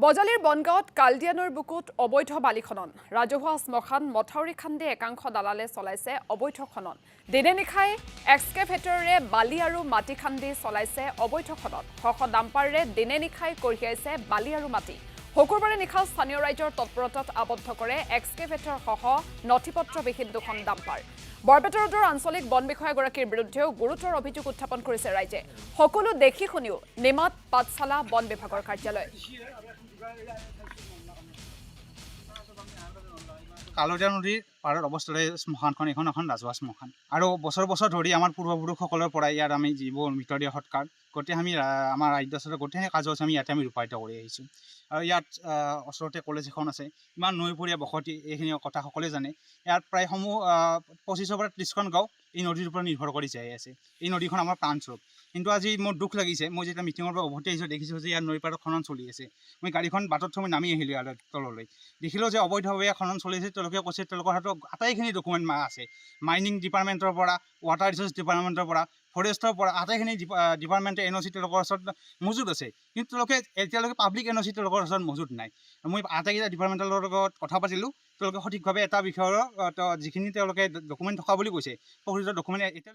বজালিৰ বনগাঁৱত কালদিয়ানৰ বুকুত অবৈধ বালি খনন ৰাজহুৱা শ্মশান মথাউৰি খান্দি একাংশ দালালে চলাইছে অবৈধ খনন দিনে নিশাই এক্সকেভেটৰেৰে বালি আৰু মাটি খান্দি চলাইছে অবৈধ খনন শ ডাম্পাৰেৰে দিনে নিশাই কঢ়িয়াইছে বালি আৰু মাটি শুকুৰবাৰে নিশা স্থানীয় ৰাইজৰ তৎপৰতাত আবদ্ধ কৰে এক্সকেভেটৰসহ নথিপত্ৰবিহীন দুখন ডাম্পাৰ বৰপেটা ৰোডৰ আঞ্চলিক বন বিষয়াগৰাকীৰ বিৰুদ্ধেও গুৰুতৰ অভিযোগ উত্থাপন কৰিছে ৰাইজে সকলো দেখি শুনিও নিমাত পাঠশালা বন বিভাগৰ কাৰ্যালয় কালদিয়া নদীৰ পাৰত অৱস্থিত শ্মশানখন এখন ৰাজহুৱা শ্মশান আৰু বছৰ বছৰ ধৰি আমাৰ পূৰ্বপুৰুষসকলৰ পৰা ইয়াত আমি যিবোৰ মৃতদেহ সৎকাৰ গোটেই আমি আমাৰ ৰাজ্য গোটেই কাৰ্য আমি ইয়াতে আমি ৰূপায়িত কৰি আহিছোঁ আৰু ইয়াত ওচৰতে কলেজ এখন আছে ইমান নৈপৰীয়া বসতি এইখিনি কথা সকলোৱে জানে ইয়াত প্ৰায় 25ৰ পৰা 30খন গাঁও এই নদীৰ ওপৰত নিৰ্ভৰ কৰি যাই আছে এই নদীখন আমাৰ প্ৰাণস্বৰূপ কিন্তু আজি মোৰ দুখ লাগিছে মই যেতিয়া মিটিঙৰ পৰা উভতি আহিছোঁ দেখিছোঁ যে ইয়াত নৈ পাৰত খনন চলি আছে মই গাড়ীখন বাটত থৈ নামি আহিলোঁ ইয়াত তললৈ দেখিলোঁ যে অবৈধভাৱে খনন চলি আছে তেওঁলোকে কৈছে তেওঁলোকৰ হাতত আটাইখিনি ডকুমেণ্ট আছে মাইনিং ডিপাৰ্টমেণ্টৰ পৰা ৱাটাৰ ৰিচোৰ্চ ডিপাৰ্টমেণ্টৰ পৰা ফৰেষ্টৰ পৰা আটাইখিনি ডিপাৰ্টমেণ্টে NOC তেওঁলোকৰ ওচৰত মজুত আছে কিন্তু তেওঁলোকে এতিয়ালৈকে পাব্লিক NOC তেওঁলোকৰ ওচৰত মজুত নাই মই আটাইকেইটা ডিপাৰ্টমেণ্টৰ লগত কথা পাতিলোঁ তেওঁলোকে সঠিকভাৱে এটা বিষয়ৰ যিখিনি তেওঁলোকে ডকুমেণ্ট থকা বুলি কৈছে প্ৰকৃত ডকুমেণ্ট এতিয়া